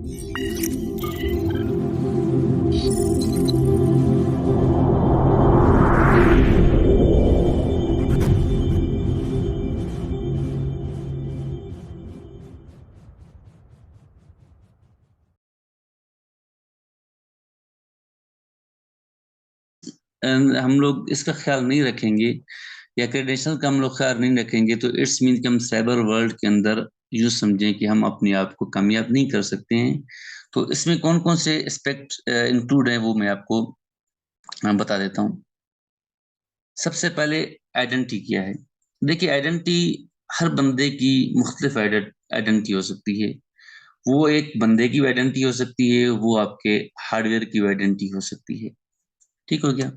हम लोग इसका ख्याल नहीं रखेंगे या क्रेडेंशियल का हम लोग ख्याल नहीं रखेंगे तो इट्स मीन कि हम साइबर वर्ल्ड के अंदर यूँ समझें कि हम अपने आप को कामयाब नहीं कर सकते हैं। तो इसमें कौन-कौन से एस्पेक्ट इंक्लूड हैं वो मैं आपको बता देता हूँ। सबसे पहले आइडेंटिटी क्या है? देखिए आइडेंटिटी हर बंदे की मुख्तलिफ आइडेंटिटी हो सकती है। वो एक बंदे की आइडेंटिटी हो सकती है, वो आपके हार्डवेयर की आइडेंटिटी हो सकती है। ठीक हो गया?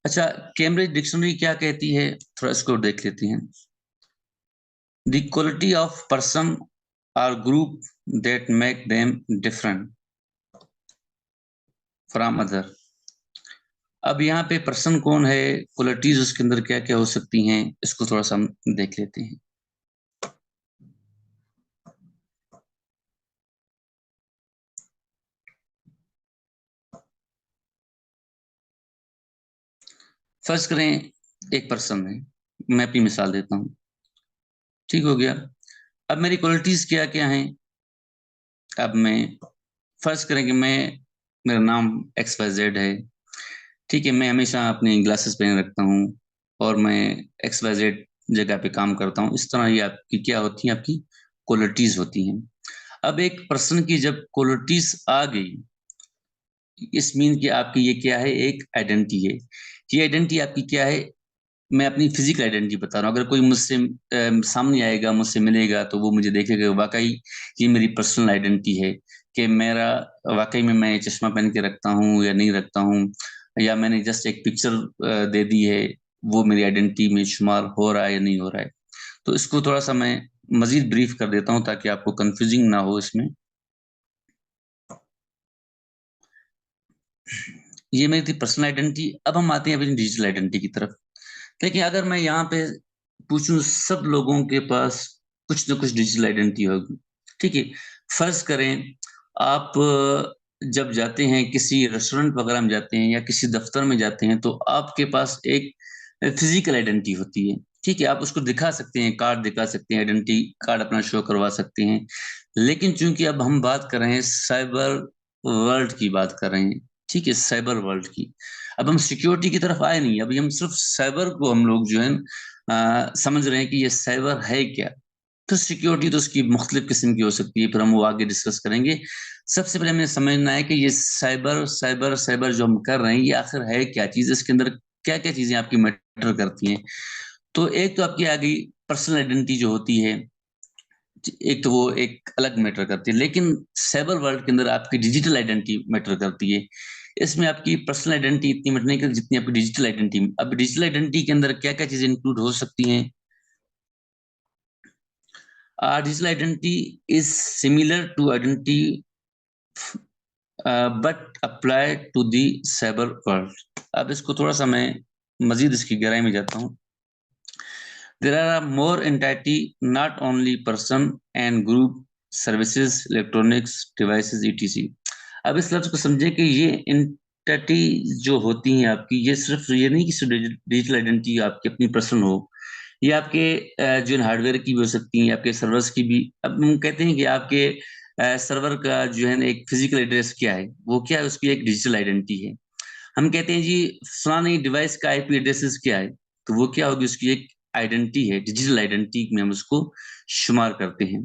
अच्छा, कैम्ब्रिज डिक्शनरी क्या कहती है? थोड़ा इसको देख लेते हैं। द क्वालिटी ऑफ पर्सन और group that make them different from other. अब यहाँ पे पर्सन कौन है, क्वालिटीज उसके अंदर क्या-क्या हो सकती हैं, इसको थोड़ा-सा हम देख लेते हैं। फर्ज करें एक पर्सन है, मैं अपनी मिसाल देता हूँ, ठीक हो गया? अब मेरी क्वालिटीज क्या-क्या हैं? अब मैं फर्ज करें कि मेरा नाम XYZ है, ठीक है? मैं हमेशा अपने ग्लासेस पहने रखता हूँ और मैं XYZ जगह पे काम करता हूँ। इस तरह ये आपकी क्या होती हैं, आपकी क्वालिटीज़ होती हैं। अब एक पर्सन की जब क्वालिटीज़ आ गई, इस मीन कि आपकी ये क्या है, एक आइडेंटिटी है। ये आइडेंटिटी आपकी क्या है? मैं अपनी फिज़िकल आइडेंटिटी बता रहा हूँ। अगर कोई मुझसे सामने आएगा, मुझसे मिलेगा तो वो मुझे देखेगा वाक़ई ये मेरी पर्सनल आइडेंटिटी है कि मेरा वाक़ई में मैं चश्मा पहन के रखता हूँ या नहीं रखता हूँ या मैंने जस्ट एक पिक्चर दे दी है, वो मेरी आइडेंटिटी में शुमार हो रहा है या नहीं हो रहा है। तो इसको थोड़ा-सा मैं मज़ीद ब्रीफ़ कर देता हूँ ताकि आपको कन्फ्यूज़िंग ना हो इसमें। ये मेरी थी पर्सनल आइडेंटिटी। अब हम आते हैं अपनी डिजिटल आइडेंटिटी की तरफ। देखिए अगर मैं यहाँ पे पूछूँ सब लोगों के पास कुछ न कुछ डिजिटल आइडेंटिटी होगी, ठीक है? फ़र्ज़ करें आप जब जाते हैं किसी रेस्टोरेंट वग़ैरह में जाते हैं या किसी दफ़्तर में जाते हैं तो आपके पास एक फ़िज़िकल आइडेंटिटी होती है, ठीक है? आप उसको दिखा सकते हैं, कार्ड दिखा सकते हैं, आइडेंटिटी कार्ड अपना शो करवा सकते हैं। लेकिन चूँकि अब हम बात कर रहे हैं साइबर वर्ल्ड की बात कर रहे हैं, ठीक है? साइबर वर्ल्ड की। अब हम सिक्योरिटी की तरफ आए नहीं, अभी हम सिर्फ़ साइबर को हम लोग जो है समझ रहे हैं कि ये साइबर है क्या? तो सिक्योरिटी तो उसकी मुख्तलिफ़ किस्म की हो सकती है, फिर हम वो आगे डिस्कस करेंगे। सबसे पहले हमें समझना है कि ये साइबर जो हम कर रहे हैं, ये आखिर है क्या चीज़? इसके अंदर क्या-क्या चीज़ें आपकी मैटर करती हैं? तो एक तो आपकी आ गई पर्सनल आइडेंटिटी जो होती है, एक तो वो एक अलग मैटर करती है, लेकिन साइबर वर्ल्ड के अंदर आपकी डिजिटल आइडेंटिटी मैटर करती है। इसमें आपकी पर्सनल आइडेंटिटी इतनी मैटर नहीं करती जितनी आपकी डिजिटल आइडेंटिटी। अब डिजिटल आइडेंटिटी के अंदर क्या-क्या चीज़ें इंक्लूड हो सकती हैं? Digital identity is similar to identity but applied to the cyber world. अब इसको थोड़ा-सा मैं मज़ीद इसकी गहराई में जाता हूँ। There are more entity, not only person and group, services, electronics, devices, etc. अब इस लफ्ज़ को समझें कि ये एंटिटी जो होती हैं आपकी, ये सिर्फ़ ये नहीं कि सिर्फ़ डिजिटल आइडेंटिटी आपकी अपनी पर्सनल हो, ये आपके जो है हार्डवेयर की भी हो सकती हैं, आपके सर्वर्स की भी। अब हम कहते हैं कि आपके सर्वर का जो है ना एक फ़िज़िकल एड्रेस क्या है? वो क्या है? उसकी एक डिजिटल आइडेंटिटी है। हम कहते हैं जी फलानी डिवाइस का आईपी एड्रेसेस क्या है? तो वो क्या होगी? उसकी एक आइडेंटिटी है, डिजिटल आइडेंटिटी में हम उसको शुमार करते हैं।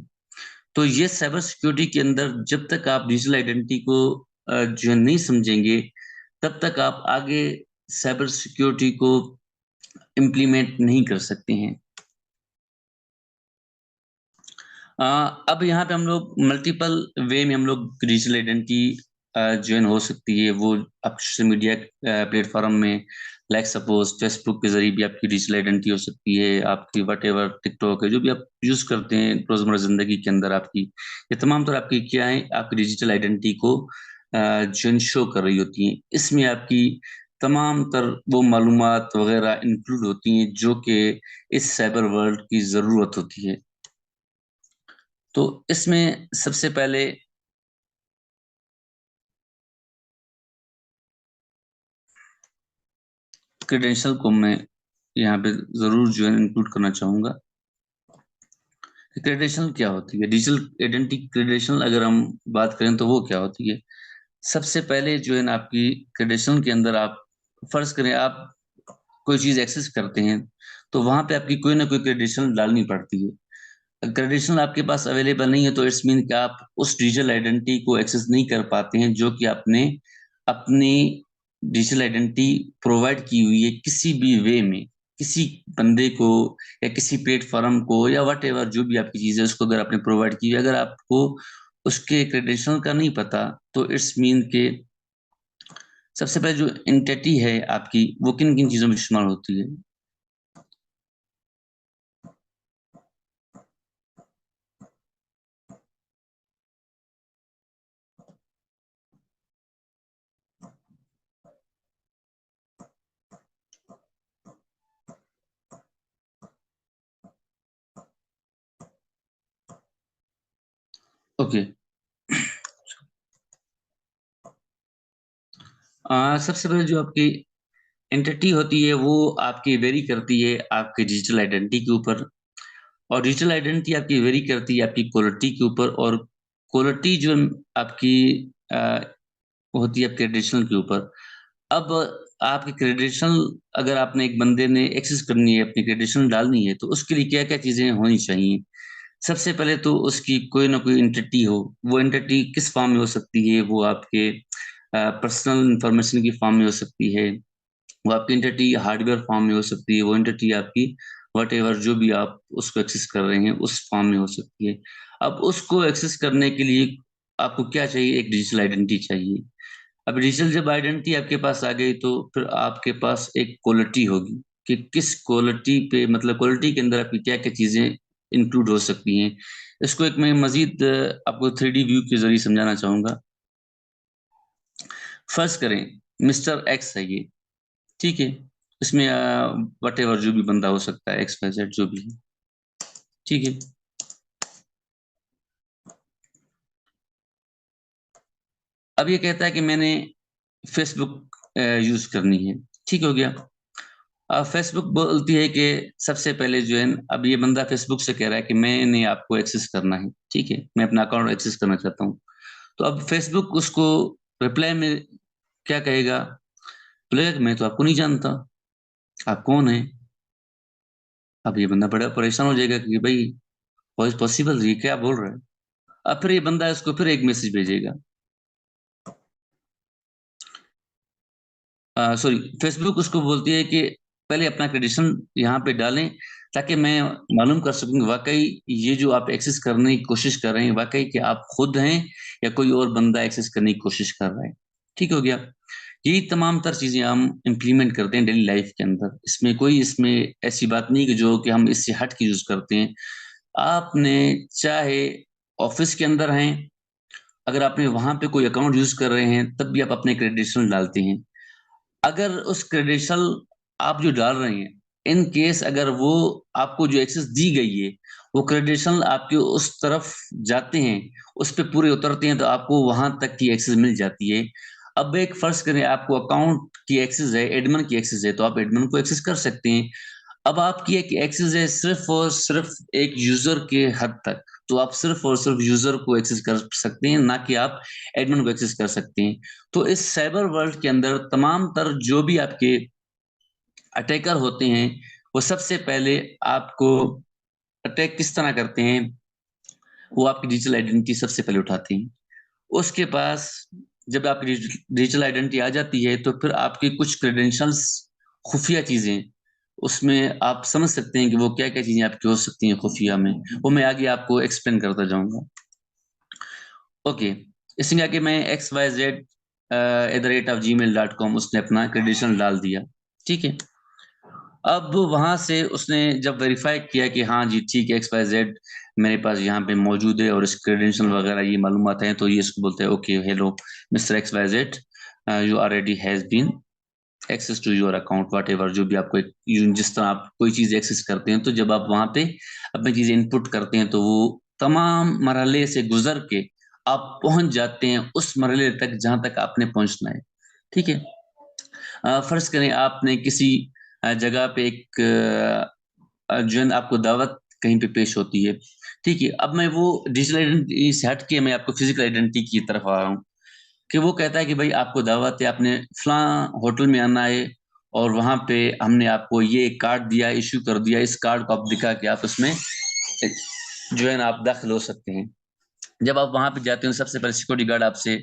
तो ये साइबर सिक्योरिटी के अंदर जब तक आप डिजिटल आइडेंटिटी को जो है नहीं समझेंगे, तब तक आप आगे साइबर सिक्योरिटी को इम्प्लीमेंट नहीं कर सकते हैं। अ, अब यहाँ पे हम लोग मल्टीपल वे में हम लोग डिजिटल आइडेंटिटी जो है ना हो सकती है, वो आप सोशल मीडिया प्लेटफ़ॉर्म में लाइक सपोज़ फ़ेसबुक के ज़रिए भी आपकी डिजिटल आइडेंटिटी हो सकती है, आपकी व्हाटएवर टिकटॉक है, जो भी आप यूज़ करते हैं रोज़मर्रा ज़िंदगी के अंदर आपकी, ये तमाम तरह आपकी क्या है, आपकी डिजिटल आइडेंटिटी को जो है शो कर रही होती हैं। इसमें आपकी तमाम तर वो मालूमात वग़ैरह इंक्लूड होती हैं, जो कि इस साइबर वर्ल्ड की ज़रूरत होती है। तो इसमें सबसे पहले क्रेडेंशियल को मैं यहाँ पे जरूर जो है इंक्लूड करना चाहूंगा। क्रेडेंशियल क्या होती है, डिजिटल आइडेंटिटी क्रेडेंशियल अगर हम बात करें तो वो क्या होती है। सबसे पहले जो है ना आपकी क्रेडेंशियल के अंदर आप फर्ज करें आप कोई चीज एक्सेस करते हैं तो वहां पे आपकी कोई ना कोई क्रेडेंशियल डालनी पड़ती है। क्रेडेंशियल आपके पास अवेलेबल नहीं है तो इट्स मीन कि आप उस डिजिटल आइडेंटिटी को एक्सेस नहीं कर पाते हैं जो कि आपने अपनी डिजिटल आइडेंटिटी प्रोवाइड की हुई है किसी भी वे में, किसी बंदे को या किसी प्लेटफॉर्म को या वट एवर जो भी आपकी चीज है उसको अगर आपने प्रोवाइड की है, अगर आपको उसके क्रेडेंशियल का नहीं पता तो इट्स मीन के सबसे पहले जो एंटिटी है आपकी वो किन किन चीजों में इस्तेमाल होती है। ओके, सबसे पहले जो आपकी एंटिटी होती है वो आपकी वेरी करती है आपके डिजिटल आइडेंटिटी के ऊपर, और डिजिटल आइडेंटिटी आपकी वेरी करती है आपकी क्वालिटी के ऊपर, और क्वालिटी जो आपकी आ, होती है आपके क्रेडेंशियल के ऊपर। अब आपके क्रेडेंशियल अगर आपने एक बंदे ने एक्सेस करनी है अपनी क्रेडेंशियल डालनी है तो उसके लिए क्या क्या चीजें होनी चाहिए। सबसे पहले तो उसकी कोई ना कोई एंटिटी हो, वो एंटिटी किस फॉर्म में हो सकती है, वो आपके पर्सनल इंफॉर्मेशन की फॉर्म में हो सकती है, वो आपकी एंटिटी हार्डवेयर फॉर्म में हो सकती है, वो एंटिटी आपकी वट एवर जो भी आप उसको एक्सेस कर रहे हैं उस फॉर्म में हो सकती है। अब उसको एक्सेस करने के लिए आपको क्या चाहिए, एक डिजिटल आइडेंटिटी चाहिए। अब डिजिटल जब आइडेंटिटी आपके पास आ गई तो फिर आपके पास एक क्वालिटी होगी कि किस क्वालिटी पे, मतलब क्वालिटी के अंदर आपकी क्या क्या चीजें इंक्लूड हो सकती हैं। इसको एक मैं मजीद आपको 3D व्यू के जरिए समझाना चाहूंगा। फर्स्ट करें मिस्टर एक्स है ये, ठीक है, इसमें वट एवर जो भी बंदा हो सकता है, एक्स वाई जेड जो भी है, ठीक है। अब ये कहता है कि मैंने फेसबुक यूज करनी है, ठीक हो गया। अब फेसबुक बोलती है कि सबसे पहले जो है अब ये बंदा फेसबुक से कह रहा है कि मैंने आपको एक्सेस करना है, ठीक है, मैं अपना अकाउंट एक्सेस करना चाहता हूँ। तो अब फेसबुक उसको रिप्लाई में क्या कहेगा, बोलेगा कि मैं तो आपको नहीं जानता, आप कौन है। अब ये बंदा बड़ा परेशान हो जाएगा कि भाई हाउ इज पॉसिबल, ये क्या बोल रहा है। अब फिर ये बंदा इसको फिर एक मैसेज भेजेगा, सॉरी, फेसबुक उसको बोलती है कि पहले अपना क्रेडेंशियल यहाँ पे डालें ताकि मैं मालूम कर सकूं कि वाकई ये जो आप एक्सेस करने की कोशिश कर रहे हैं वाकई कि आप खुद हैं या कोई और बंदा एक्सेस करने की कोशिश कर रहा है। ठीक हो गया। यही तमाम तर चीजें हम इम्प्लीमेंट करते हैं डेली लाइफ के अंदर, इसमें कोई इसमें ऐसी बात नहीं कि जो कि हम इससे हट के यूज करते हैं। आपने चाहे ऑफिस के अंदर हैं, अगर आपने वहां पे कोई अकाउंट यूज कर रहे हैं तब भी आप अपने क्रेडेंशियल डालते हैं। अगर उस क्रेडेंशियल आप जो डाल रहे हैं, इन केस अगर वो आपको जो एक्सेस दी गई है वो क्रेडेंशियल आपके उस तरफ जाते हैं, उस पे पूरे उतरते हैं तो आपको वहां तक की एक्सेस मिल जाती है। अब एक फर्ज करें आपको अकाउंट की एक्सेस है, एडमिन की एक्सेस है, तो आप एडमिन को एक्सेस कर सकते हैं। अब आपकी एक एक्सेस है सिर्फ और सिर्फ एक यूजर के हद तक, तो आप सिर्फ और सिर्फ यूजर को एक्सेस कर सकते हैं, ना कि आप एडमिन को एक्सेस कर सकते हैं। तो इस साइबर वर्ल्ड के अंदर तमाम तर जो भी आपके अटैकर होते हैं वो सबसे पहले आपको अटैक किस तरह करते हैं, वो आपकी डिजिटल आइडेंटिटी सबसे पहले उठाते हैं। उसके पास जब आपकी डिजिटल आइडेंटिटी आ जाती है तो फिर आपकी कुछ क्रेडेंशियल्स, खुफिया चीजें, उसमें आप समझ सकते हैं कि वो क्या क्या चीजें आपकी हो सकती हैं खुफिया में, वो मैं आगे आपको एक्सप्लेन करता जाऊंगा। ओके, इसमें आगे मैं xyz@gmail.com उसने अपना क्रेडेंशियल डाल दिया, ठीक है। अब वहां से उसने जब वेरीफाई किया कि हाँ जी ठीक है XYZ मेरे पास यहाँ पे मौजूद है और इस क्रेडेंशियल वगैरह ये मालूमात हैं, तो ये इसको बोलते हैं okay hello mister XYZ, you already has been access to your account whatever, जो भी आपको जिस तरह आप कोई चीज एक्सेस करते हैं तो जब आप वहां पे अपनी चीजें इनपुट करते हैं तो वो तमाम मरहले से गुजर के आप पहुंच जाते हैं उस मरहले तक जहां तक आपने पहुंचना है। ठीक है। फर्ज करें आपने किसी जगह पे एक जो है ना आपको दावत कहीं पे पेश होती है। ठीक है, अब मैं वो डिजिटल आइडेंटिटी से हट के मैं आपको फिजिकल आइडेंटिटी की तरफ आ रहा हूँ कि वो कहता है कि भाई आपको दावत है, आपने फलां होटल में आना है और वहां पे हमने आपको ये कार्ड दिया, इश्यू कर दिया, इस कार्ड को आप दिखा के आप उसमें जो है ना आप दाखिल हो सकते हैं। जब आप वहां पे जाते हो सबसे पहले सिक्योरिटी गार्ड आपसे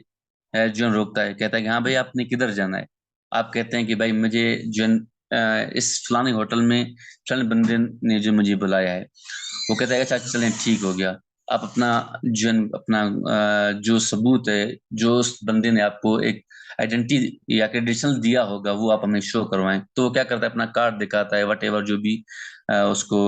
जो है रोकता है, कहता है कि हाँ भाई आपने किधर जाना है। आप कहते हैं कि भाई मुझे जो है इस फलाने होटल में फलाने बंदे ने जो मुझे बुलाया है। वो कहता है अच्छा चलें ठीक हो गया। आप अपना जो है अपना जो सबूत है, जो उस बंदे ने आपको एक आइडेंटिटी या क्रेडेंशियल दिया होगा वो आप हमें शो करवाएं। तो वो क्या करता है अपना कार्ड दिखाता है, वट एवर जो भी उसको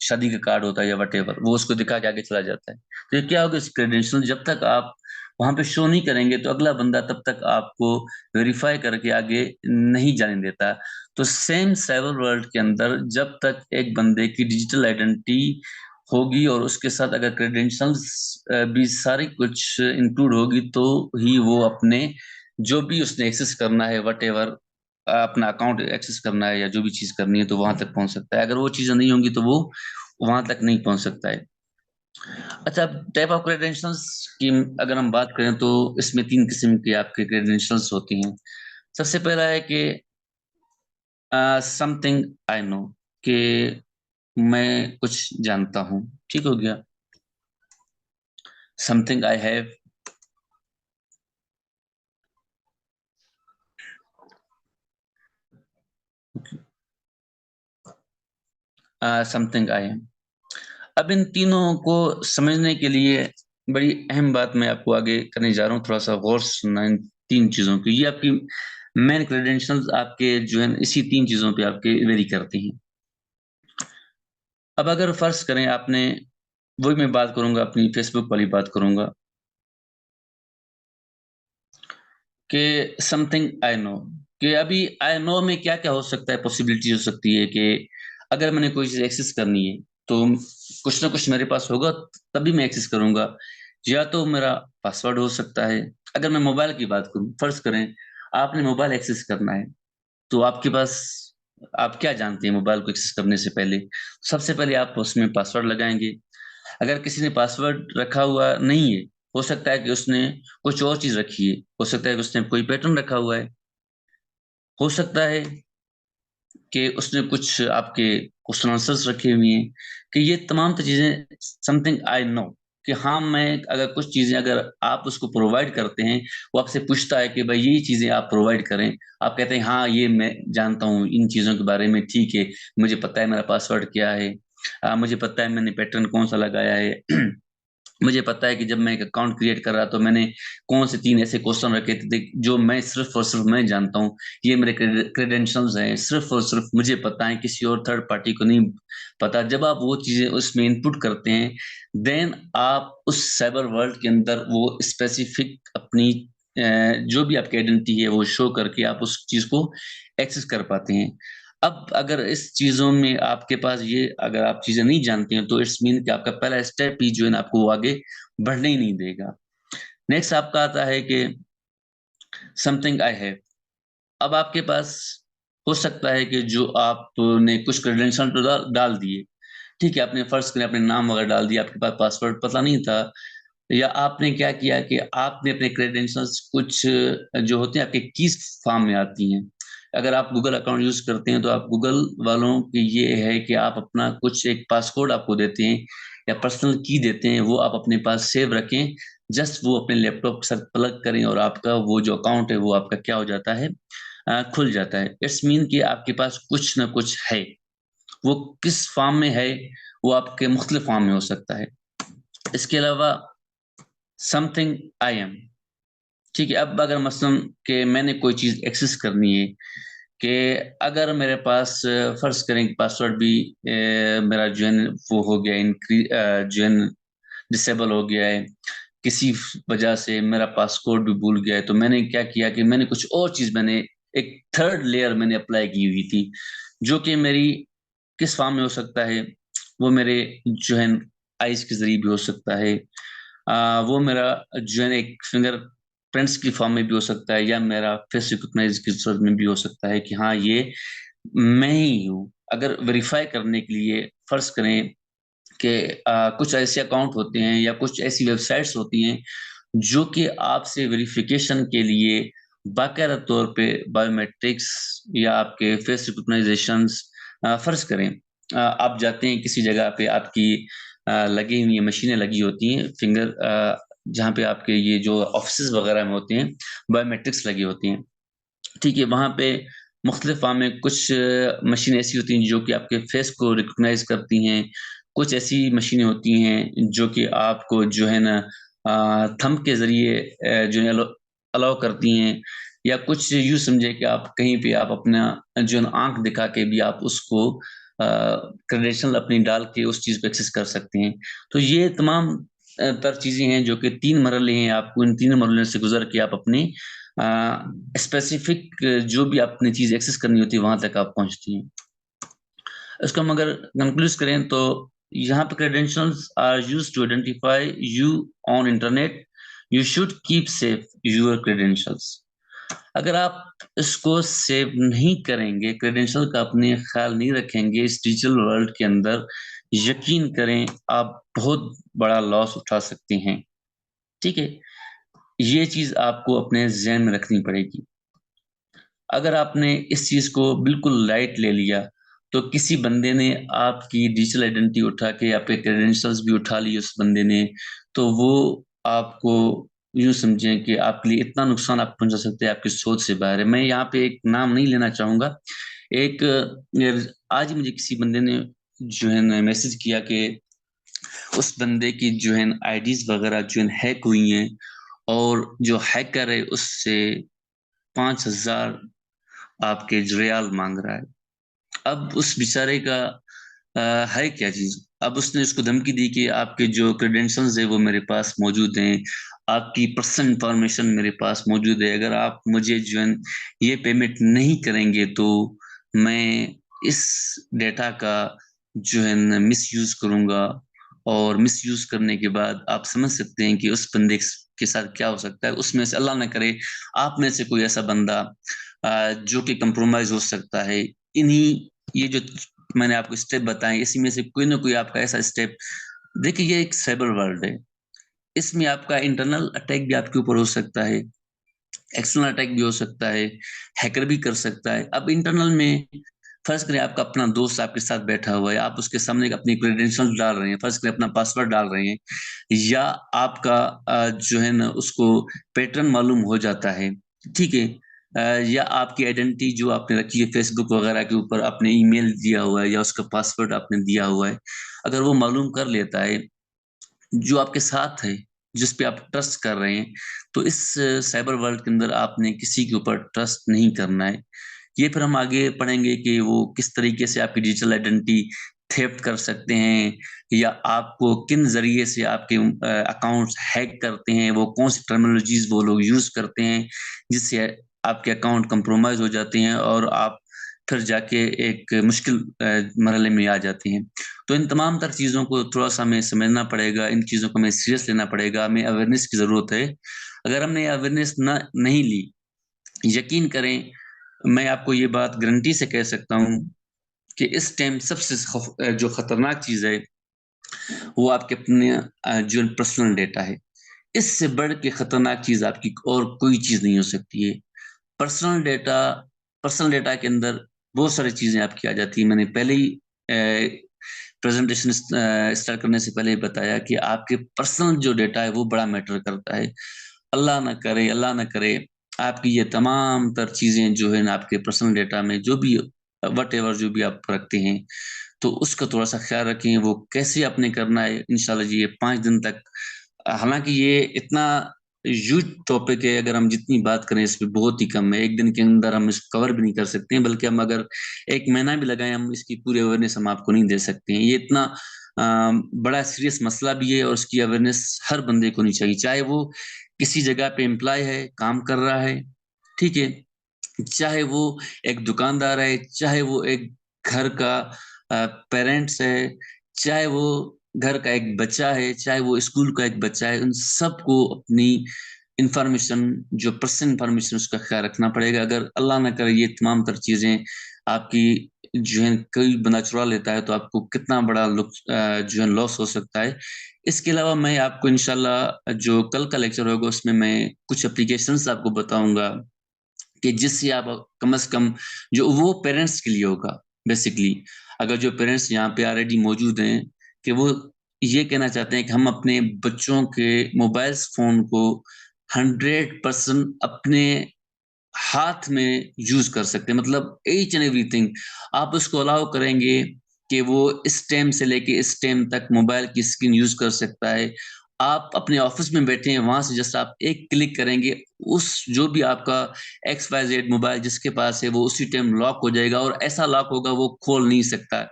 शादी का कार्ड होता है या वट एवर, वो उसको दिखा के आगे चला जाता है। तो ये क्या होगा, इस क्रेडेंशियल जब तक आप वहां पे शो नहीं करेंगे तो अगला बंदा तब तक आपको वेरीफाई करके आगे नहीं जाने देता। तो सेम साइबर वर्ल्ड के अंदर जब तक एक बंदे की डिजिटल आइडेंटिटी होगी और उसके साथ अगर क्रेडेंशियल्स भी सारी कुछ इंक्लूड होगी तो ही वो अपने जो भी उसने एक्सेस करना है वट एवर, अपना अकाउंट एक्सेस करना है या जो भी चीज करनी है तो वहां तक पहुंच सकता है। अगर वो चीजें नहीं होंगी तो वो वहां तक नहीं पहुंच सकता है। अच्छा, टाइप ऑफ क्रेडेंशियल्स की अगर हम बात करें तो इसमें तीन किस्म के आपके क्रेडेंशियल्स होती हैं। सबसे पहला है कि समथिंग आई नो, कि मैं कुछ जानता हूँ। ठीक हो गया। Something I have, something I am. अब इन तीनों को समझने के लिए बड़ी अहम बात मैं आपको आगे करने जा रहा हूँ, थोड़ा सा गौर से सुनना इन तीन चीजों की। ये आपकी मेन क्रेडेंशियल्स आपके जो है इसी तीन चीजों पे आपके वेरी करते हैं। अब अगर फर्ज करें आपने, वही मैं बात करूंगा अपनी फेसबुक वाली बात करूंगा कि समथिंग आई नो, कि अभी आई नो में क्या क्या हो सकता है, पॉसिबिलिटी हो सकती है कि अगर मैंने कोई चीज एक्सेस करनी है तो कुछ ना कुछ मेरे पास होगा तभी मैं एक्सेस करूंगा। या तो मेरा पासवर्ड हो सकता है। अगर मैं मोबाइल की बात करूं, फर्ज करें आपने मोबाइल एक्सेस करना है तो आपके पास, आप क्या जानते हैं मोबाइल को एक्सेस करने से पहले? सबसे पहले आप उसमें पासवर्ड लगाएंगे। अगर किसी ने पासवर्ड रखा हुआ नहीं है, हो सकता है कि उसने कुछ और चीज रखी है, हो सकता है कि उसने कोई पैटर्न रखा हुआ है, हो सकता है कि उसने कुछ आपके क्वेश्चन आंसर्स रखे हुए हैं। कि ये तमाम तो चीजें समथिंग आई नो, कि हाँ मैं अगर कुछ चीजें अगर आप उसको प्रोवाइड करते हैं, वो आपसे पूछता है कि भाई ये चीजें आप प्रोवाइड करें, आप कहते हैं हाँ ये मैं जानता हूँ इन चीजों के बारे में, ठीक है मुझे पता है मेरा पासवर्ड क्या है, मुझे पता है मैंने पैटर्न कौन सा लगाया है मुझे पता है कि जब मैं एक अकाउंट क्रिएट कर रहा तो मैंने कौन से तीन ऐसे क्वेश्चन रखे थे जो मैं सिर्फ और सिर्फ मैं जानता हूँ। ये मेरे क्रेडेंशियल्स हैं, सिर्फ और सिर्फ मुझे पता है, किसी और थर्ड पार्टी को नहीं पता। जब आप वो चीजें उसमें इनपुट करते हैं, देन आप उस साइबर वर्ल्ड के अंदर वो स्पेसिफिक अपनी जो भी आपकी आइडेंटिटी है वो शो करके आप उस चीज को एक्सेस कर पाते हैं। अब अगर इस चीजों में आपके पास ये अगर आप चीजें नहीं जानते हैं तो इट्स मीन कि आपका पहला स्टेप ही जो है ना आपको वो आगे बढ़ने ही नहीं देगा। नेक्स्ट आपका आता है कि समथिंग आई हैव। अब आपके पास हो सकता है कि जो आपने कुछ क्रेडेंशियल तो डाल दिए, ठीक है, आपने फर्ज करें अपने नाम वगैरह डाल दिया, आपके पास पासवर्ड पता नहीं था, या आपने क्या किया कि आपने अपने क्रेडेंशियल्स कुछ जो होते हैं आपके कीज फॉर्म में आती हैं। अगर आप गूगल अकाउंट यूज करते हैं तो आप गूगल वालों की ये है कि आप अपना कुछ एक पासकोड आपको देते हैं या पर्सनल की देते हैं, वो आप अपने पास सेव रखें। जस्ट वो अपने लैपटॉप के साथ प्लग करें और आपका वो जो अकाउंट है वो आपका क्या हो जाता है, खुल जाता है। इट्स मीन कि आपके पास कुछ ना कुछ है। वो किस फॉर्म में है, वो आपके मुख्तलिफ फॉर्म में हो सकता है। इसके अलावा समथिंग आई एम, ठीक है। अब अगर मसलन कि मैंने कोई चीज एक्सेस करनी है, कि अगर मेरे पास फर्ज करें कि पासवर्ड भी मेरा जो है वो हो गया जो है डिसेबल हो गया है, किसी वजह से मेरा पासकोड भी भूल गया है, तो मैंने क्या किया कि मैंने कुछ और चीज मैंने एक थर्ड लेयर मैंने अप्लाई की हुई थी, जो कि मेरी किस फॉर्म में हो सकता है, वो मेरे जो है आईज के जरिए भी हो सकता है, वो मेरा जो है एक फिंगर प्रिंट्स की फॉर्म में भी हो सकता है, या मेरा फेस रिकॉग्नाइज की सूरत में भी हो सकता है कि हाँ ये मैं ही हूँ। अगर वेरीफाई करने के लिए फर्ज करें कि कुछ ऐसे अकाउंट होते हैं या कुछ ऐसी वेबसाइट्स होती हैं जो कि आपसे वेरिफिकेशन के लिए बाकायदा तौर पे बायोमेट्रिक्स या आपके फेस रिकॉग्नाइजेशंस, फर्ज करें आप जाते हैं किसी जगह पे, आपकी लगी हुई मशीनें लगी होती हैं फिंगर, जहाँ पे आपके ये जो ऑफिसेज वगैरह में होते हैं बायोमेट्रिक्स लगी होती हैं, ठीक है? वहाँ पे मुख्तलिफ फॉर्म में कुछ मशीन ऐसी होती हैं जो कि आपके फेस को रिकॉग्नाइज़ करती हैं। कुछ ऐसी मशीनें होती हैं जो कि आपको जो है ना थंब के ज़रिए जो है अलाउ करती हैं, या कुछ यूँ समझिए कि आप कहीं पे आप अपना जो है ना आँख दिखा के भी आप उसको क्रेडेंशियल अपनी डाल के उस चीज़ को एक्सेस कर सकते हैं। तो ये तमाम तर चीज़ें हैं जो कि 3 मरहले हैं, आपको इन 3 मरहलों से गुज़र के आप अपनी स्पेसिफिक जो भी आपने चीज़ एक्सेस करनी होती है, वहाँ तक आप पहुँचती हैं। इसको हम अगर कंक्लूड करें तो यहाँ पे credentials are used to identify you on internet, you should keep safe your credentials. अगर आप इसको सेव नहीं करेंगे, क्रेडेंशियल का अपने ख्याल नहीं रखेंगे इस डिजिटल वर्ल्ड के अंदर, यकीन करें आप बहुत बड़ा लॉस उठा सकते हैं, ठीक है? ये चीज़ आपको अपने ज़हन में रखनी पड़ेगी। अगर आपने इस चीज़ को बिल्कुल लाइट ले लिया, तो किसी बंदे ने आपकी डिजिटल आइडेंटिटी उठा के आपके क्रेडेंशियल्स भी उठा लिए उस बंदे ने, तो वो आपको यूँ समझें कि आपके लिए इतना नुकसान आप पहुँचा सकते हैं, आपकी सोच से बाहर है। मैं यहाँ पे एक नाम नहीं लेना चाहूँगा। एक आज ही मुझे किसी बंदे ने जो है ना मैसेज किया कि उस बंदे की जो है आईडीज़ वग़ैरह जो है हैक हुई हैं, और जो हैकर है उससे 5,000 आपके रियाल माँग रहा है। अब उस बेचारे का है क्या चीज़? अब उसने उसको धमकी दी कि आपके जो क्रेडेंशियल्स हैं वो मेरे पास मौजूद हैं, आपकी पर्सनल इन्फॉर्मेशन मेरे पास मौजूद है, अगर आप मुझे जो है ये पेमेंट नहीं करेंगे तो मैं इस डेटा का जो है ना मिसयूज़ करूँगा, और मिसयूज़ करने के बाद आप समझ सकते हैं कि उस बंदे के साथ क्या हो सकता है। उसमें से अल्लाह ना करे आप में से कोई ऐसा बंदा जो कि कंप्रोमाइज़ हो सकता है। इन्हीं ये जो मैंने आपको स्टेप बताए, इसी में से कोई ना कोई आपका ऐसा स्टेप, देखिए ये एक साइबर वर्ल्ड है। इसमें आपका इंटरनल अटैक भी आपके ऊपर हो सकता है, एक्सटर्नल अटैक भी हो सकता है, हैकर भी कर सकता है। अब इंटरनल में फ़र्ज़ करें आपका अपना दोस्त आपके साथ बैठा हुआ है, आप उसके सामने अपनी क्रेडेंशियल डाल रहे हैं, फ़र्ज़ करें अपना पासवर्ड डाल रहे हैं, या आपका जो है ना उसको पैटर्न मालूम हो जाता है, ठीक है? या आपकी आइडेंटिटी जो आपने रखी है फ़ेसबुक वगैरह के ऊपर, आपने ईमेल दिया हुआ है या उसका पासवर्ड आपने दिया हुआ है, अगर वो मालूम कर लेता है, जो आपके साथ है, जिस पे आप ट्रस्ट कर रहे हैं, तो इस साइबर वर्ल्ड के अंदर आपने किसी के ऊपर ट्रस्ट नहीं करना है। ये फिर हम आगे पढ़ेंगे कि वो किस तरीके से आपकी डिजिटल आइडेंटिटी थेफ्ट कर सकते हैं, या आपको किन ज़रिए से आपके अकाउंट्स हैक करते हैं, वो कौन-सी टर्मिनोलॉजीज़ वो लोग यूज़ करते हैं, जिससे आपके अकाउंट कंप्रोमाइज़ हो जाते हैं और आप फिर जाके एक मुश्किल मरहले में आ जाते हैं। तो इन तमाम तर चीज़ों को थोड़ा-सा हमें समझना पड़ेगा, इन चीज़ों को हमें सीरियस लेना पड़ेगा, हमें अवेयरनेस की ज़रूरत है। अगर हमने अवेयरनेस नहीं ली, यकीन करें, मैं आपको ये बात गारंटी से कह सकता हूँ कि इस टाइम सबसे जो खतरनाक चीज़ है, वो आपके अपने जो पर्सनल डेटा है। इससे बढ़ के खतरनाक चीज़ आपकी और कोई चीज़ नहीं हो सकती है। पर्सनल डेटा पर्सनल डेटा के अंदर बहुत सारी चीज़ें आपकी आ जाती हैं। मैंने पहले ही प्रेज़ेंटेशन स्टार्ट करने से पहले ही बताया कि आपके पर्सनल जो डेटा है वो बड़ा मैटर करता है। अल्लाह ना करे आपकी ये तमाम तर चीज़ें जो है ना आपके पर्सनल डेटा में जो भी व्हाटएवर जो भी आप रखते हैं, तो उसका थोड़ा-सा ख़्याल रखें। वो कैसे आपने करना है, इंशाल्लाह जी ये 5 दिन तक, हालाँकि ये इतना ह्यूज टॉपिक है, अगर हम जितनी बात करें इस पे बहुत ही कम है। 1 दिन के अंदर हम इसको कवर भी नहीं कर सकते हैं, बल्कि हम अगर 1 महीना भी लगाएँ, हम इसकी पूरी अवेयरनेस हम आपको नहीं दे सकते हैं। ये इतना बड़ा सीरियस मसला भी है, और उसकी अवेयरनेस हर बंदे को होनी चाहिए। चाहे वो किसी जगह पे एम्प्लॉयी है, काम कर रहा है, ठीक है? चाहे वो एक दुकानदार है, चाहे वो एक घर का पेरेंट्स है, चाहे वो घर का एक बच्चा है, चाहे वो स्कूल का एक बच्चा है, उन सबको अपनी इंफॉर्मेशन, जो पर्सनल इंफॉर्मेशन, उसका ख्याल रखना पड़ेगा। अगर अल्लाह ना करे ये तमाम तर चीजें आपकी जो है कोई बंदा चुरा लेता है, तो आपको कितना बड़ा जो है लॉस हो सकता है। इसके अलावा मैं आपको इंशाल्लाह जो कल का लेक्चर होगा उसमें मैं कुछ एप्लीकेशंस आपको बताऊंगा कि जिससे आप कम से कम, जो वो पेरेंट्स के लिए होगा बेसिकली। अगर जो पेरेंट्स यहाँ पे ऑलरेडी मौजूद हैं कि वो ये कहना चाहते हैं कि हम अपने बच्चों के मोबाइल फोन को 100% अपने हाथ में यूज कर सकते हैं, मतलब ईच एंड एवरीथिंग आप उसको अलाउ करेंगे कि वो इस टाइम से लेके इस टाइम तक मोबाइल की स्क्रीन यूज कर सकता है। आप अपने ऑफिस में बैठे हैं, वहां से जस्ट आप एक क्लिक करेंगे, उस जो भी आपका XYZ मोबाइल जिसके पास है वो उसी टाइम लॉक हो जाएगा, और ऐसा लॉक होगा वो खोल नहीं सकता।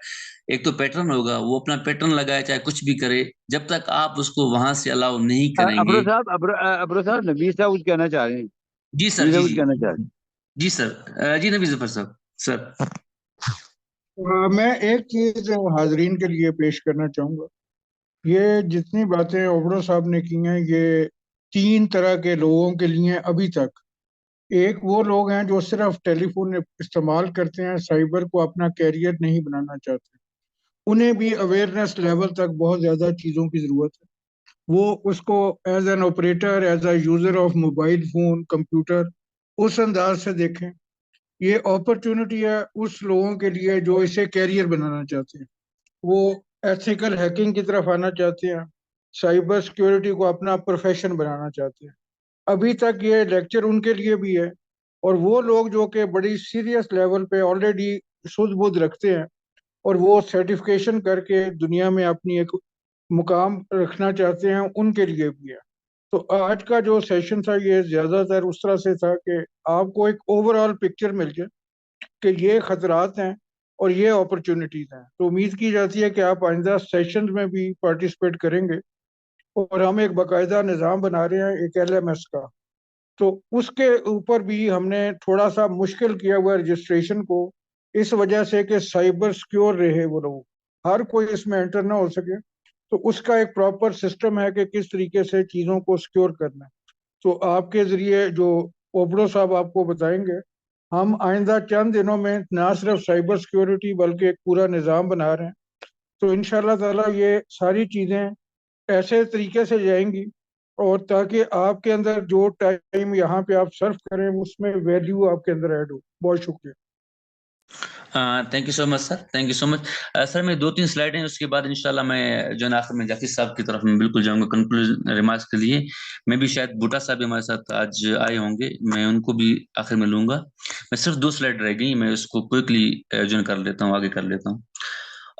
एक तो पैटर्न होगा, वो अपना पैटर्न लगाए चाहे कुछ भी करे, जब तक आप उसको वहां से अलाउ नहीं अब्रो करेंगे। साहब, अब्रो साहब, नबीर साहब कुछ कहना चाह रहे हैं। जी सर, नबीर जी साहब कुछ जी। कहना चाह रहे जी सर, जी नबी जफर साहब। सर। मैं एक चीज हाजरीन के लिए पेश करना चाहूंगा। ये जितनी बातें ओबरो साहब ने की हैं, ये तीन तरह के लोगों के लिए हैं अभी तक। एक वो लोग हैं जो सिर्फ टेलीफोन इस्तेमाल करते हैं, साइबर को अपना कैरियर नहीं बनाना चाहते। उन्हें भी अवेयरनेस लेवल तक बहुत ज्यादा चीजों की जरूरत है। वो उसको as an operator, as a user of mobile phone, computer, उस अंदाज से देखें। ये अपॉर्चुनिटी है उस लोगों के लिए जो इसे कैरियर बनाना चाहते हैं। वो एथिकल हैकिंग की तरफ आना चाहते हैं, साइबर सिक्योरिटी को अपना प्रोफेशन बनाना चाहते हैं। अभी तक ये लेक्चर उनके लिए भी है। और वो लोग जो कि बड़ी सीरियस लेवल पे ऑलरेडी सूझबूझ रखते हैं और वो सर्टिफिकेशन करके दुनिया में अपनी एक मुकाम रखना चाहते हैं, उनके लिए भी है। तो आज का जो सेशन था ये ज्यादातर उस तरह से था कि आपको एक ओवरऑल पिक्चर मिल जाए कि ये खतरात हैं और ये अपॉर्चुनिटीज हैं। तो उम्मीद की जाती है कि आप आइंदा सेशन में भी पार्टिसिपेट करेंगे। और हम एक बाकायदा निज़ाम बना रहे हैं एक LMS का। तो उसके ऊपर भी हमने थोड़ा सा मुश्किल किया हुआ रजिस्ट्रेशन को, इस वजह से कि साइबर सिक्योर रहे वो लोग, हर कोई इसमें एंटर ना हो सके। तो उसका एक प्रॉपर सिस्टम है कि किस तरीके से चीज़ों को सिक्योर करना है। तो आपके जरिए जो ओबड़ो साहब आपको बताएंगे, हम आइंदा चंद दिनों में ना सिर्फ साइबर सिक्योरिटी बल्कि एक पूरा निज़ाम बना रहे हैं। तो इंशाल्लाह ताला ये सारी चीज़ें ऐसे तरीके से जाएंगी, और ताकि आपके अंदर जो टाइम यहाँ पे आप सर्व करें उसमें वैल्यू आपके अंदर ऐड हो। बहुत शुक्रिया। Thank you so much sir, thank you so much. Sir मैं 2-3 स्लाइड हैं, उसके बाद इंशाल्लाह मैं जो है ना आखिर में जाकिर साहब की तरफ मैं बिल्कुल जाऊंगा कंक्लूजन रिमार्क्स के लिए। मैं भी शायद बूटा साहब भी हमारे साथ आज आए होंगे, मैं उनको भी आखिर में लूंगा। मैं सिर्फ 2 स्लाइड रह गई, मैं उसको क्विकली जो है कर लेता हूँ, आगे कर लेता हूँ।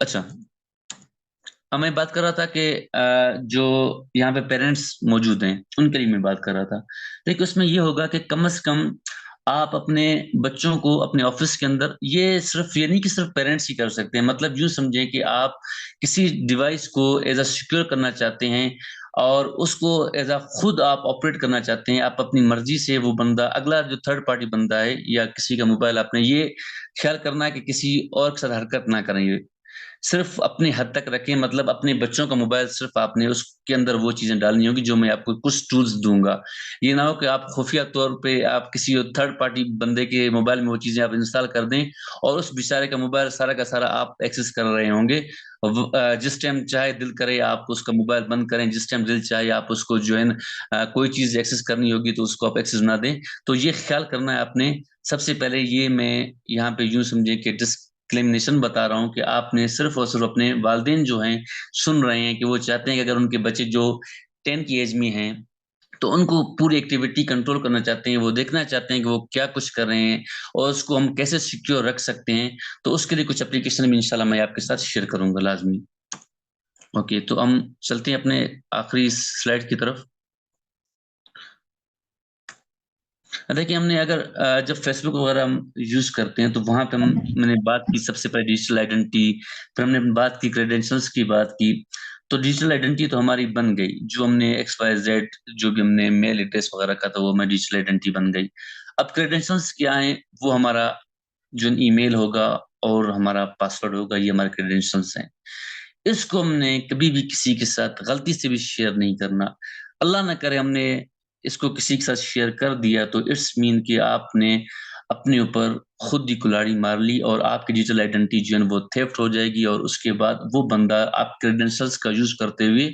अच्छा, अब मैं बात कर रहा था कि जो यहाँ पे पेरेंट्स मौजूद हैं उनके लिए मैं बात कर रहा था। देखिए उसमें ये होगा कि कम से कम आप अपने बच्चों को अपने ऑफिस के अंदर, ये नहीं कि सिर्फ पेरेंट्स ही कर सकते हैं, मतलब यूं समझें कि आप किसी डिवाइस को एज अ सिक्योर करना चाहते हैं और उसको एज अ खुद आप ऑपरेट करना चाहते हैं। आप अपनी मर्जी से वो बंदा, अगला जो थर्ड पार्टी बंदा है या किसी का मोबाइल, आपने ये ख्याल करना है कि किसी और के साथ हरकत ना करें, सिर्फ अपनी हद तक रखें। मतलब अपने बच्चों का मोबाइल सिर्फ आपने उसके अंदर वो चीजें डालनी होगी जो मैं आपको कुछ टूल्स दूंगा। ये ना हो कि आप खुफिया तौर पे आप किसी थर्ड पार्टी बंदे के मोबाइल में वो चीजें आप इंस्टॉल कर दें और उस बेचारे का मोबाइल सारा का सारा आप एक्सेस कर रहे होंगे। जिस टाइम चाहे दिल करे आप उसका मोबाइल बंद करें, जिस टाइम दिल चाहे आप उसको जो है कोई चीज एक्सेस करनी होगी तो उसको आप एक्सेस ना दें। तो ये ख्याल करना है आपने। सबसे पहले ये मैं यहाँ पे यूं समझे कि डिस्क्रिमिनेशन बता रहा हूँ कि आपने सिर्फ और सिर्फ अपने वालिदैन जो हैं सुन रहे हैं कि वो चाहते हैं कि अगर उनके बच्चे जो 10 की एज में हैं तो उनको पूरी एक्टिविटी कंट्रोल करना चाहते हैं, वो देखना चाहते हैं कि वो क्या कुछ कर रहे हैं और उसको हम कैसे सिक्योर रख सकते हैं। तो उसके लिए कुछ एप्लीकेशन भी इंशाल्लाह मैं आपके साथ शेयर करूंगा लाजमी। ओके, तो हम चलते हैं अपने आखिरी स्लाइड की तरफ। देखिए हमने अगर जब फेसबुक वगैरह हम यूज करते हैं तो वहां पे मैंने बात की सबसे पहले डिजिटल आइडेंटिटी, फिर हमने बात की क्रेडेंशियल्स की बात की। तो डिजिटल आइडेंटिटी तो हमारी बन गई, जो हमने XYZ जो भी हमने मेल एड्रेस वगैरह का था वो हमारी डिजिटल आइडेंटिटी बन गई। अब क्रेडेंशियल्स क्या है? वो हमारा जो ईमेल होगा और हमारा पासवर्ड होगा, ये हमारे क्रेडेंशियल्स हैं। इसको हमने कभी भी किसी के साथ गलती से भी शेयर नहीं करना। अल्लाह ना करे हमने इसको किसी के साथ शेयर कर दिया तो इट्स मीन कि आपने अपने ऊपर खुद ही कुल्हाड़ी मार ली और आपकी डिजिटल आइडेंटिटी जो है वो थेफ्ट हो जाएगी और उसके बाद वो बंदा आप क्रेडेंशियल्स का यूज़ करते हुए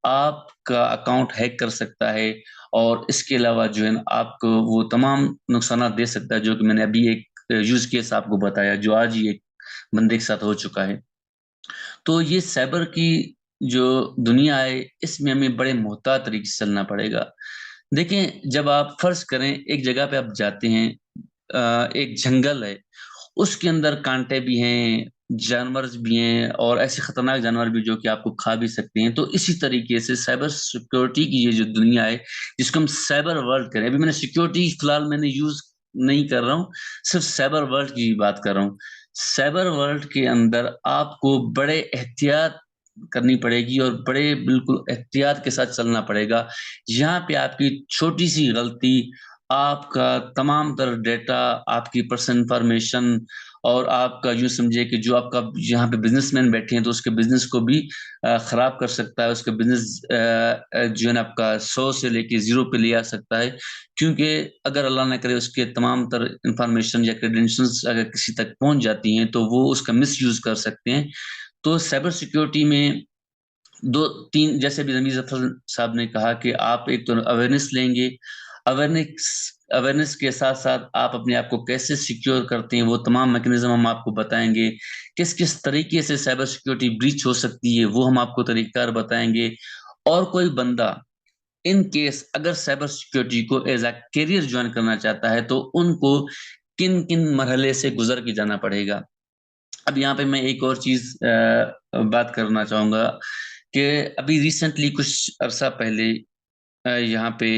आपका अकाउंट हैक कर सकता है और इसके अलावा जो है ना आपको वो तमाम नुकसानात दे सकता है, जो कि मैंने अभी एक यूज़ केस आपको बताया, जो आज ही एक बंदे के साथ हो चुका है। तो ये साइबर की जो दुनिया है, इसमें हमें बड़े मोहतात तरीके से चलना पड़ेगा। देखें, जब आप फ़र्ज़ करें एक जगह पे आप जाते हैं, एक जंगल है, उसके अंदर कांटे भी हैं, जानवर भी हैं और ऐसे खतरनाक जानवर भी जो कि आपको खा भी सकते हैं। तो इसी तरीके से साइबर सिक्योरिटी की ये जो दुनिया है, जिसको हम साइबर वर्ल्ड कह रहे हैं, अभी मैंने सिक्योरिटी फिलहाल मैंने यूज़ नहीं कर रहा हूँ, सिर्फ़ साइबर वर्ल्ड की बात कर रहा हूँ। साइबर वर्ल्ड के अंदर आपको बड़े एहतियात करनी पड़ेगी और बड़े बिल्कुल एहतियात के साथ चलना पड़ेगा। यहाँ पे आपकी छोटी-सी गलती आपका तमाम तर डेटा, आपकी पर्सनल इन्फॉर्मेशन और आपका यूँ समझिए कि जो आपका यहाँ पे बिज़नेसमैन बैठे हैं, तो उसके बिज़नेस को भी खराब कर सकता है। उसका बिज़नेस जो है ना आपका 100 से लेके 0 पे ले आ सकता है। क्योंकि अगर अल्लाह ना करे उसके तमाम तर इन्फॉर्मेशन या क्रेडेंशियल्स अगर किसी तक पहुँच जाती हैं, तो वो उसका मिसयूज़ कर सकते हैं। तो साइबर सिक्योरिटी में 2-3 जैसे अभी रमीज़ अफ़ज़ल साहब ने कहा कि आप एक तो अवेयरनेस लेंगे, अवेयरनेस अवेयरनेस के साथ-साथ आप अपने आप को कैसे सिक्योर करते हैं, वो तमाम मैकेनिज़्म हम आपको बताएँगे। किस-किस तरीके से साइबर सिक्योरिटी ब्रीच हो सकती है, वो हम आपको तरीक़ाकार बताएँगे। और कोई बंदा इन केस अगर साइबर सिक्योरिटी को एज़ अ करियर जॉइन करना चाहता है, तो उनको किन-किन मरहले से गुज़र के जाना पड़ेगा। अब यहाँ पे मैं एक और चीज़ बात करना चाहूँगा कि अभी रिसेंटली कुछ अरसा पहले यहाँ पे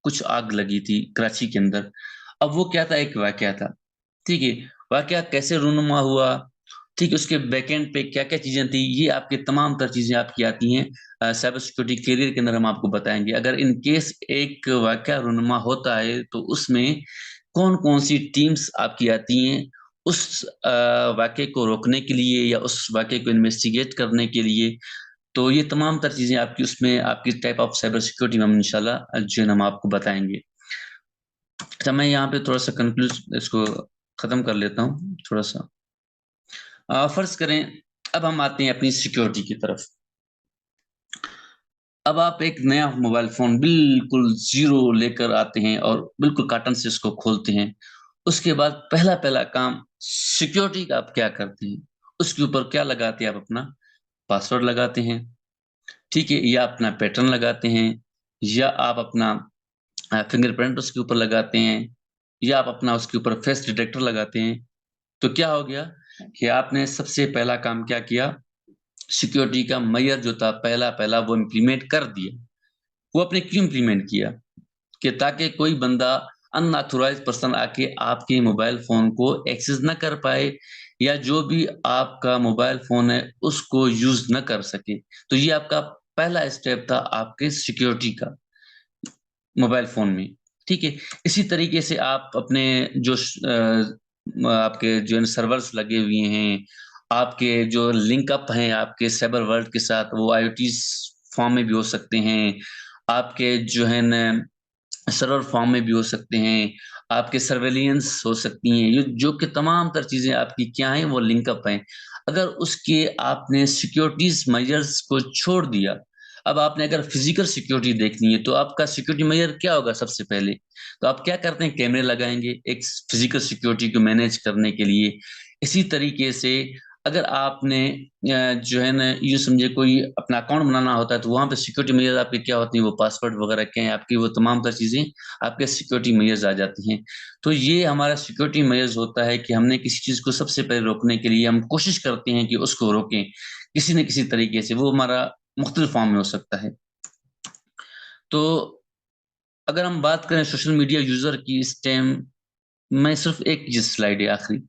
कुछ आग लगी थी कराची के अंदर। अब वो क्या था, एक वाक़या था, ठीक है? वाक़या कैसे रूनुमा हुआ, ठीक है? उसके बैकएंड पे क्या-क्या चीज़ें थी, ये आपकी तमाम तर चीज़ें आपकी आती हैं साइबर सिक्योरिटी करियर के अंदर हम आपको बताएँगे। अगर इन केस एक वाक़या रूनुमा होता है, तो उसमें कौन-कौन सी टीम्स आपकी आती हैं, उस वाक़ये को रोकने के लिए या उस वाक़ये को इन्वेस्टिगेट करने के लिए। तो ये तमाम तर चीज़ें आपकी उसमें आपकी टाइप ऑफ साइबर सिक्योरिटी में हम इंशाल्लाह जो है ना हम आपको बताएँगे। अच्छा, मैं यहाँ पे थोड़ा-सा कंक्लूज़ इसको ख़त्म कर लेता हूँ थोड़ा-सा। फ़र्ज़ करें अब हम आते हैं अपनी सिक्योरिटी की तरफ। अब आप एक नया मोबाइल फ़ोन बिल्कुल ज़ीरो लेकर आते हैं और बिल्कुल कार्टन से इसको खोलते हैं। उसके बाद पहला-पहला काम सिक्योरिटी का आप क्या करते हैं? उसके ऊपर क्या लगाते हैं आप अपना पासवर्ड लगाते हैं, ठीक है? या अपना पैटर्न लगाते हैं या आप अपना फिंगरप्रिंट उसके ऊपर लगाते हैं या आप अपना उसके ऊपर फेस डिटेक्टर लगाते हैं। तो क्या हो गया कि आपने सबसे पहला काम क्या किया, सिक्योरिटी का मेजर जो था पहला-पहला वो इम्प्लीमेंट कर दिया। वो आपने क्यों इम्प्लीमेंट किया? कि ताकि कोई बंदा अनऑथराइज़्ड पर्सन आके आपके मोबाइल फ़ोन को एक्सेस ना कर पाए या जो भी आपका मोबाइल फ़ोन है, उसको यूज़ ना कर सके। तो ये आपका पहला स्टेप था आपके सिक्योरिटी का मोबाइल फ़ोन में, ठीक है? इसी तरीके से आप अपने जो आपके जो है ना सर्वर्स लगे हुए हैं, आपके जो लिंक अप हैं आपके साइबर वर्ल्ड के साथ, वो आईओटीज़ फॉर्म में भी हो सकते हैं। आपके जो है ना सर्वर फॉर्म में भी हो सकते हैं, आपके सर्वेलिएंस हो सकती हैं, ये जो कि तमाम तर चीज़ें आपकी क्या हैं, वो लिंक अप हैं। अगर उसके आपने सिक्योरिटीज़ मेजर्स को छोड़ दिया, अब आपने अगर फिज़िकल सिक्योरिटी देखनी है, तो आपका सिक्योरिटी मेजर क्या होगा सबसे पहले? तो आप क्या करते हैं, कैमरे लगाएँगे एक फिज़िकल सिक्योरिटी को मैनेज करने के लिए। इसी तरीके से अगर आपने जो है ना, यूँ समझिए कोई अपना अकाउंट बनाना होता है, तो वहाँ पे सिक्योरिटी मेजर आपके क्या होती हैं, वो पासवर्ड वगैरह क्या हैं आपकी, वो तमाम तर चीज़ें आपके सिक्योरिटी मेजर्स आ जाती हैं। तो ये हमारा सिक्योरिटी मेजर्स होता है कि हमने किसी चीज़ को सबसे पहले रोकने के लिए हम कोशिश करते हैं कि उसको रोकें, किसी न किसी तरीके से, वो हमारा मुख्तलिफ फॉर्म में हो सकता है। तो अगर हम बात करें सोशल मीडिया यूज़र की इस टाइम, मैं सिर्फ़ एक चीज़ स्लाइड है आखिरी।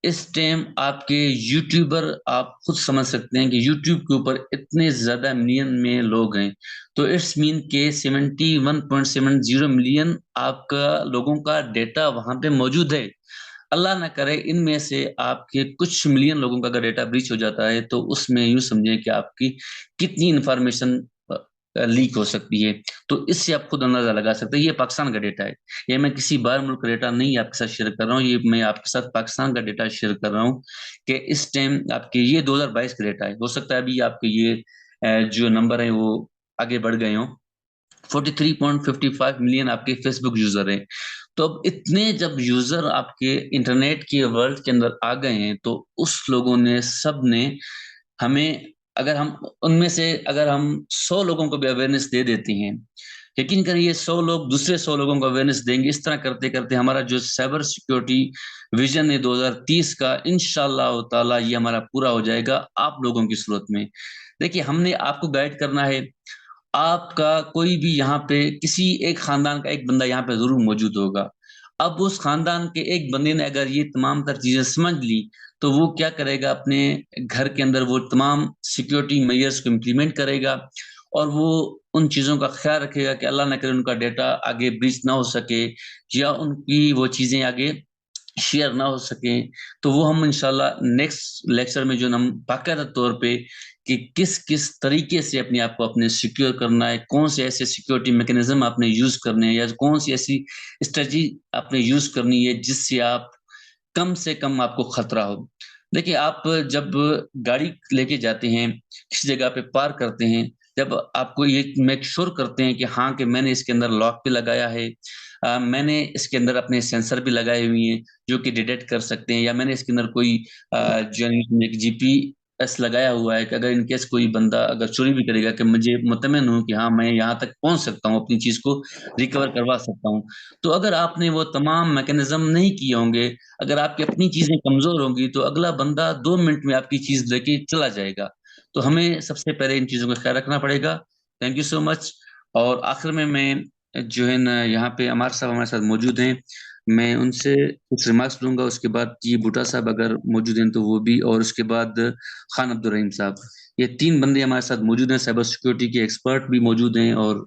इस टाइम आपके यूट्यूबर आप खुद समझ सकते हैं कि यूट्यूब के ऊपर इतने ज़्यादा मिलियन में लोग हैं, तो इट्स मीन के 71.70 मिलियन आपका लोगों का डेटा वहाँ पे मौजूद है। अल्लाह ना करे इनमें से आपके कुछ मिलियन लोगों का अगर डेटा ब्रीच हो जाता है तो उसमें यूं समझें कि आपकी कितनी इंफॉर्मेशन लीक हो सकती है। तो इससे आप खुद अंदाजा लगा सकते हैं। ये पाकिस्तान का डेटा है, ये मैं किसी बाहर मुल्क का डेटा नहीं आपके साथ शेयर कर रहा हूँ, ये मैं आपके साथ पाकिस्तान का डेटा शेयर कर रहा हूँ कि इस टाइम आपके ये 2022 का डेटा है। हो सकता है अभी आपके ये जो नंबर है वो आगे बढ़ गए हों। 43.55 मिलियन आपके फेसबुक यूजर हैं। तो अब इतने जब यूजर आपके इंटरनेट के वर्ल्ड के अंदर आ गए हैं तो उस लोगों ने सब ने हमें, अगर हम उनमें से अगर हम 100 लोगों को भी अवेयरनेस दे देते हैं, यकीन करिए 100 लोग दूसरे 100 लोगों को अवेयरनेस देंगे। इस तरह करते करते हमारा जो साइबर सिक्योरिटी विजन है 2030 का, इंशाल्लाह ताला ये हमारा पूरा हो जाएगा आप लोगों की सूरत में। देखिए हमने आपको गाइड करना है। आपका कोई भी यहाँ पे किसी एक खानदान का एक बंदा यहाँ पे जरूर मौजूद होगा। अब उस खानदान के एक बंदे ने अगर ये तमाम तर चीजें समझ ली तो वो क्या करेगा, अपने घर के अंदर वो तमाम सिक्योरिटी मेजर्स को इम्प्लीमेंट करेगा और वो उन चीजों का ख्याल रखेगा कि अल्लाह न करे उनका डेटा आगे ब्रीच ना हो सके या उनकी वो चीजें आगे शेयर ना हो सके। तो वो हम इंशाल्लाह नेक्स्ट लेक्चर में जो हम बाकायदा तौर पे कि किस किस तरीके से अपने आप को अपने सिक्योर करना है, कौन से ऐसे सिक्योरिटी मैकेनिज्म आपने यूज करने हैं या कौन सी ऐसी स्ट्रेटजी आपने यूज करनी है जिससे आप कम से कम आपको खतरा हो। देखिए आप जब गाड़ी लेके जाते हैं, किसी जगह पे पार्क करते हैं, जब आपको ये मेक श्योर करते हैं कि हाँ कि मैंने इसके अंदर लॉक भी लगाया है, मैंने इसके अंदर अपने सेंसर भी लगाए हुए हैं जो कि डिटेक्ट कर सकते हैं, या मैंने इसके अंदर कोई जो जीपीएस लगाया हुआ है कि अगर इनकेस कोई बंदा अगर चोरी भी करेगा कि मुझे मुतमईन हूँ कि हाँ मैं यहाँ तक पहुंच सकता हूँ, अपनी चीज को रिकवर करवा सकता हूँ। तो अगर आपने वो तमाम मैकेनिज्म नहीं किए होंगे, अगर आपकी अपनी चीजें कमजोर होंगी तो अगला बंदा 2 मिनट में आपकी चीज लेके चला जाएगा। तो हमें सबसे पहले इन चीजों का ख्याल रखना पड़ेगा। Thank you so much. और आखिर में मैं जो है ना यहाँ पे अमार साहब हमारे साथ मौजूद हैं, मैं उनसे कुछ रिमार्क्स लूंगा, उसके बाद ये बूटा साहब अगर मौजूद हैं तो वो भी, और उसके बाद खान अब्दुल रहीम साहब। ये 3 बंदे हमारे साथ मौजूद हैं, साइबर सिक्योरिटी के एक्सपर्ट भी मौजूद हैं और